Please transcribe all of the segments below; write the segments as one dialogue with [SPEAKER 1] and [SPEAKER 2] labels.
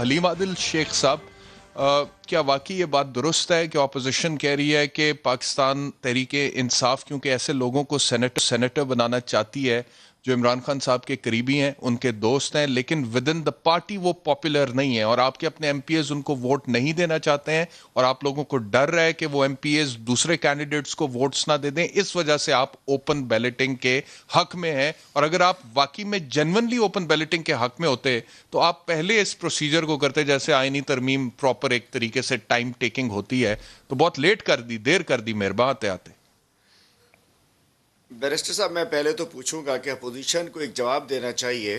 [SPEAKER 1] हलीम आदिल शेख साहब, क्या वाकई ये बात दुरुस्त है कि अपोजिशन कह रही है कि पाकिस्तान तहरीक इंसाफ क्योंकि ऐसे लोगों को सेनेटर बनाना चाहती है जो इमरान खान साहब के करीबी हैं, उनके दोस्त हैं, लेकिन विद इन द पार्टी वो पॉपुलर नहीं है और आपके अपने एमपीएस उनको वोट नहीं देना चाहते हैं और आप लोगों को डर है कि वो एमपीएस दूसरे कैंडिडेट्स को वोट्स ना दे दें, इस वजह से आप ओपन बैलेटिंग के हक में हैं? और अगर आप वाकई में जेन्युइनली ओपन बैलेटिंग के हक में होते तो आप पहले इस प्रोसीजर को करते, जैसे आईनी तरमीम प्रॉपर एक तरीके से टाइम टेकिंग होती है, तो बहुत लेट कर दी, देर कर दी मेहरबान आते आते।
[SPEAKER 2] बैरिस्टर साहब, मैं पहले तो पूछूंगा कि अपोजिशन को एक जवाब देना चाहिए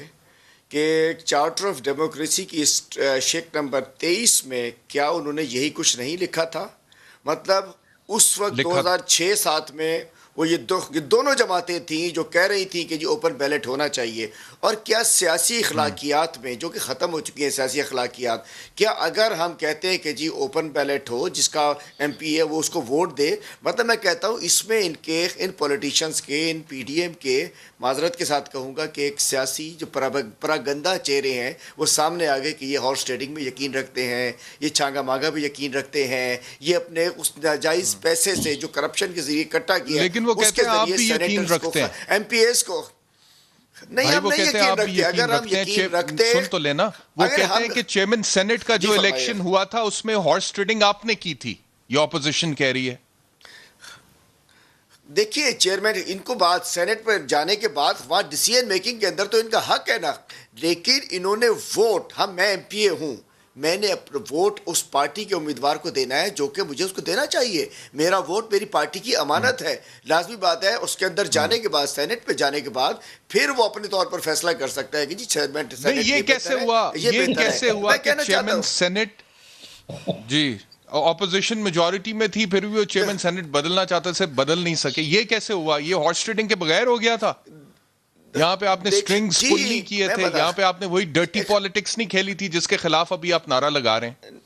[SPEAKER 2] कि चार्टर ऑफ डेमोक्रेसी की शेक नंबर 23 में क्या उन्होंने यही कुछ नहीं लिखा था? मतलब उस वक्त 2006-7 में वो ये दोनों जमातें थीं जो कह रही थी कि जी ओपन बैलेट होना चाहिए। और क्या सियासी अखलाकियात में, जो कि ख़त्म हो चुकी हैं सियासी अखलाकियात, क्या अगर हम कहते हैं कि जी ओपन बैलेट हो, जिसका एमपी है वो उसको वोट दे, मतलब मैं कहता हूँ इसमें इन पॉलिटिशियंस के, इन पीडीएम के, माजरत के साथ कहूँगा कि एक सियासी जो परागंदा चेहरे हैं वो सामने आ गए कि ये हॉर्स ट्रेडिंग में यकीन रखते हैं, ये छांगा मांगा भी यकीन रखते हैं, ये अपने उस नाजायज़ पैसे से जो करप्शन के जरिए इकट्ठा किया,
[SPEAKER 1] लेकिन वो कहते हैं आप भी यकीन रखते हैं,
[SPEAKER 2] एमपीएस को नहीं, हम नहीं यकीन रखते। अगर हम यकीन रखते,
[SPEAKER 1] सुन तो लेना, वो कहते हैं कि चेयरमैन सेनेट का जो इलेक्शन हुआ था उसमें हॉर्स ट्रेडिंग आपने की थी, ये ऑपोजिशन कह रही है।
[SPEAKER 2] देखिए चेयरमैन, इनको बात सेनेट पर जाने के बाद वहाँ डिसीजन मेकिंग के अंदर तो इनका हक है ना, लेकिन इन्होंने वोट, मैं एमपीए हूँ, मैंने अपना वोट उस पार्टी के उम्मीदवार को देना है जो कि मुझे उसको देना चाहिए। मेरा वोट मेरी पार्टी की अमानत है। लाजमी बात है उसके अंदर जाने के बाद, सेनेट पे जाने के बाद फिर वो अपने तौर पर फैसला कर सकता है कि जी चेयरमैन सेनेट
[SPEAKER 1] ये कैसे हुआ, ये कैसे हुआ कि चेयरमैन सेनेट, जी ऑपोजिशन मेजॉरिटी में थी फिर भी वो चेयरमैन सेनेट बदलना चाहते थे, बदल नहीं सके, ये कैसे हुआ? ये हॉर्स ट्रेडिंग के बगैर हो गया था? यहाँ पे आपने स्ट्रिंग्स पुल नहीं किए थे, यहाँ पे आपने वही डर्टी पॉलिटिक्स नहीं खेली थी जिसके खिलाफ अभी आप नारा लगा रहे हैं।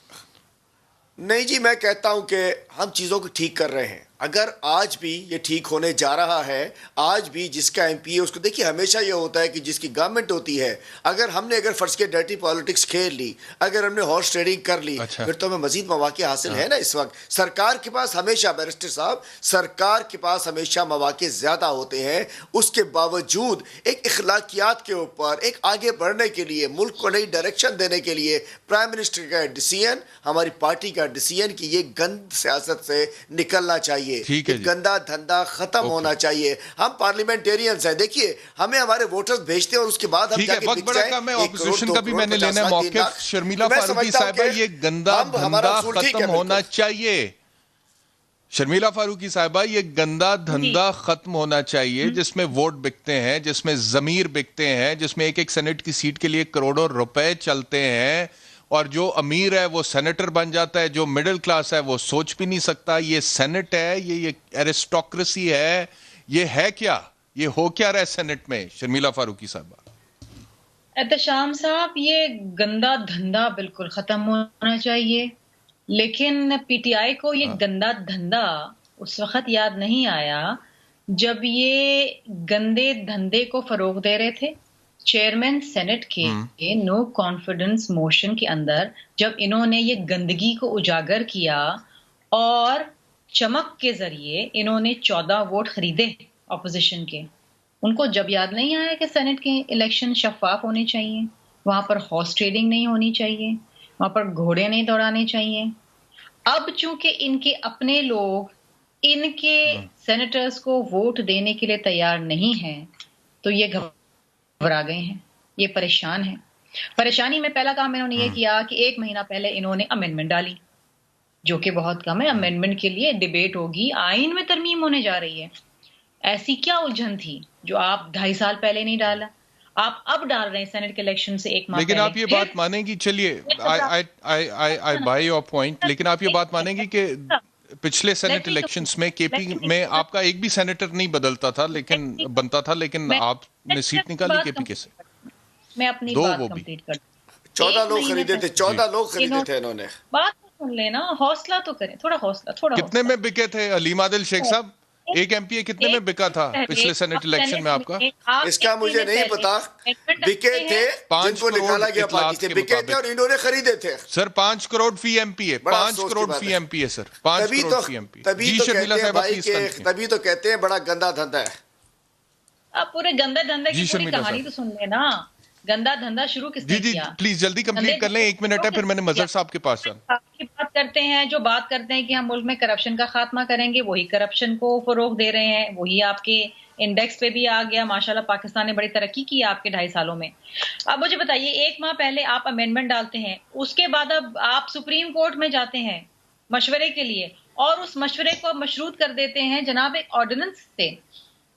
[SPEAKER 2] नहीं जी, मैं कहता हूं कि हम चीज़ों को ठीक कर रहे हैं। अगर आज भी ये ठीक होने जा रहा है, आज भी जिसका एमपी है उसको, देखिए हमेशा ये होता है कि जिसकी गवर्नमेंट होती है, अगर फर्ज के डर्टी पॉलिटिक्स खेल ली, अगर हमने हॉर्स ट्रेडिंग कर ली, फिर तो हमें मजीद मौके हासिल है ना। इस वक्त सरकार के पास हमेशा, बैरिस्टर साहब, सरकार के पास हमेशा मौके ज़्यादा होते हैं। उसके बावजूद एक इखलाकियात के ऊपर एक आगे बढ़ने के लिए, मुल्क को नई डायरेक्शन देने के लिए प्राइम मिनिस्टर का डिसीजन, हमारी पार्टी का डिसीजन कि ये गंद सियासत से निकलना चाहिए, गंदा धंधा खत्म होना चाहिए। हम पार्लियामेंटेरियंस हैं, देखिए हमें हमारे वोटर्स भेजते हैं और उसके बाद हम जाके
[SPEAKER 1] वक्त बड़ा कम है, ऑपोजिशन का भी मैंने लेना है मौक़िफ़। शर्मिला फारूकी साहिबा, ये गंदा धंधा खत्म होना चाहिए। शर्मिला फारूकी साहिबा, ये गंदा धंधा खत्म होना चाहिए जिसमें वोट बिकते हैं, जिसमें जमीर बिकते हैं, जिसमें एक एक सेनेट की सीट के लिए करोड़ों रुपए चलते हैं और जो अमीर है वो सेनेटर बन जाता है, जो मिडिल क्लास है वो सोच भी नहीं सकता। ये सेनेट है, ये एरिस्टोक्रेसी है, ये है क्या? ये हो क्या रहा है सेनेट में? शर्मिला फारूकी साहबा,
[SPEAKER 3] एहतशाम साहब, ये गंदा धंधा बिल्कुल खत्म होना चाहिए, लेकिन पीटीआई को ये गंदा धंधा उस वक्त याद नहीं आया जब ये गंदे धंधे को फरोग दे रहे थे। चेयरमैन सेनेट के नो कॉन्फिडेंस मोशन के अंदर जब इन्होंने ये गंदगी को उजागर किया और चमक के जरिए इन्होंने 14 वोट खरीदे ऑपोजिशन के, उनको जब याद नहीं आया कि सेनेट के इलेक्शन शफाफ होने चाहिए, वहां पर हॉर्स ट्रेडिंग नहीं होनी चाहिए, वहां पर घोड़े नहीं दौड़ाने चाहिए। अब चूंकि इनके अपने लोग इनके सेनेटर्स को वोट देने के लिए तैयार नहीं हैं, तो ये घबरा गए हैं, ये परेशान हैं। परेशानी में पहला काम इन्होंने ये किया कि 1 महीना पहले इन्होंने अमेंडमेंट डाली, जो कि बहुत कम है। अमेंडमेंट के लिए डिबेट होगी, आइन में तरमीम होने जा रही है। ऐसी क्या उलझन थी जो आप 2.5 साल पहले नहीं डाला, आप अब डाल रहे हैं सेनेट के इलेक्शन से 1 माह
[SPEAKER 1] लेकिन
[SPEAKER 3] पहले।
[SPEAKER 1] आप ये बात मानेंगी, चलिए आई बाय योर पॉइंट, लेकिन आप ये बात मानेंगी कि पिछले सेनेट इलेक्शंस में केपी में आपका एक भी सेनेटर नहीं बदलता था, लेकिन बनता था, लेकिन आपने सीट निकाली केपी के से।
[SPEAKER 3] मैं अपनी बात कंप्लीट कर,
[SPEAKER 2] 14 लोग खरीदे थे, 14 लोग खरीदे थे इन्होंने।
[SPEAKER 3] बात सुन लेना, हौसला तो करें, थोड़ा हौसला, थोड़ा
[SPEAKER 1] कितने में बिके थे हलीम आदिल शेख साहब? ایک ایم پی اے کتنے میں بکا تھا پچھلے سینٹ الیکشن میں آپ کا؟
[SPEAKER 2] اس کا مجھے نہیں پتا. بکے تھے جن کو نکالا گیا پارٹی سے, بکے تھے اور انہوں نے خریدے تھے.
[SPEAKER 1] سر 5 کروڑ فی ایم پی اے, 5 کروڑ فی ایم پی اے سر, 5 کروڑ فی ایم پی اے.
[SPEAKER 2] تبھی تو کہتے ہیں بھائی کہ تبھی تو کہتے ہیں بڑا گندا دھندا ہے.
[SPEAKER 3] آپ پورے گندے دھندے کی پوری کہانی تو سن لیں نا. گندا دھندا شروع کس نے کیا؟
[SPEAKER 1] پلیز جلدی کمپلیٹ کر لیں, 1 منٹ ہے, پھر میں نے مظہر صاحب کے پاس جانا.
[SPEAKER 3] بات کرتے ہیں جو بات کرتے ہیں کہ ہم ملک میں کرپشن کا خاتمہ کریں گے, وہی کرپشن کو فروغ دے رہے ہیں. وہی آپ کے انڈیکس پہ بھی آ گیا. ماشاءاللہ پاکستان نے بڑی ترقی کی آپ کے 2.5 سالوں میں. اب مجھے بتائیے, 1 ماہ پہلے آپ امینڈمنٹ ڈالتے ہیں, اس کے بعد اب آپ سپریم کورٹ میں جاتے ہیں مشورے کے لیے, اور اس مشورے کو مشروط کر دیتے ہیں جناب ایک آرڈیننس سے.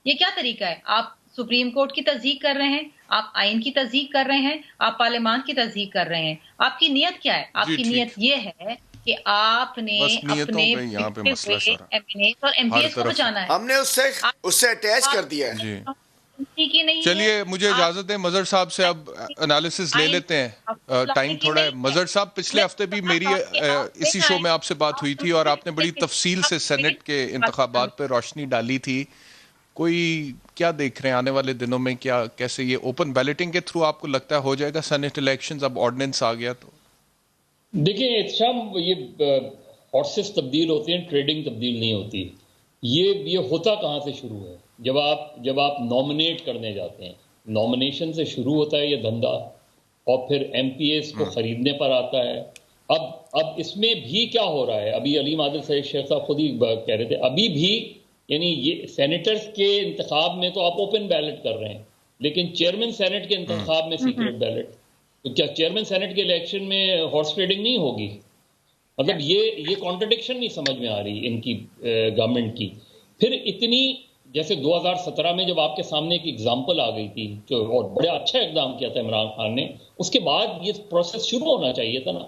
[SPEAKER 3] یہ کیا طریقہ ہے؟ آپ سپریم کورٹ کی تصدیق کر رہے ہیں, آپ آئین کی تصدیق کر رہے ہیں, آپ پارلیمان کی تصدیق کر رہے ہیں. آپ کی نیت کیا ہے؟ آپ کی نیت یہ ہے کہ آپ نے اپنے اور ایم پی ایس کو بچانا ہے.
[SPEAKER 2] ہم نے اس سے اٹیچ کر دیا ہے.
[SPEAKER 1] چلیے مجھے اجازت ہے, مظہر صاحب سے اب انالیسس لے لیتے ہیں, ٹائم تھوڑا ہے. مظہر صاحب, پچھلے ہفتے بھی میری اسی شو میں آپ سے بات ہوئی تھی اور آپ نے بڑی تفصیل سے سینٹ کے انتخابات پہ روشنی ڈالی تھی. کوئی کیا دیکھ رہے ہیں آنے والے دنوں میں, کیا کیسے یہ اوپن بیلٹنگ کے تھرو آپ کو لگتا ہے ہو جائے گا سینٹ الیکشنز؟ اب آرڈیننس آ گیا تو
[SPEAKER 4] دیکھیں احتشام, یہ ہارسز تبدیل ہوتے ہیں, ٹریڈنگ تبدیل نہیں ہوتی. یہ ہوتا کہاں سے شروع ہے؟ جب آپ نامنیٹ کرنے جاتے ہیں, نامنیشن سے شروع ہوتا ہے یہ دھندا, اور پھر ایم پی ایس کو خریدنے پر آتا ہے. اب اس میں بھی کیا ہو رہا ہے, ابھی علیم عادل شیخ صاحب خود ہی کہہ رہے تھے, ابھی بھی یعنی یہ سینیٹرز کے انتخاب میں تو آپ اوپن بیلٹ کر رہے ہیں, لیکن چیئرمین سینٹ کے انتخاب میں سیکریٹ بیلٹ. تو کیا چیئرمین سینٹ کے الیکشن میں ہارس ٹریڈنگ نہیں ہوگی؟ مطلب یہ کانٹرڈکشن نہیں سمجھ میں آ رہی ان کی گورنمنٹ کی. پھر اتنی جیسے 2017 میں جب آپ کے سامنے ایک ایگزامپل آ گئی تھی, جو اور بڑا اچھا اقدام کیا تھا عمران خان نے, اس کے بعد یہ پروسیس شروع ہونا چاہیے تھا نا.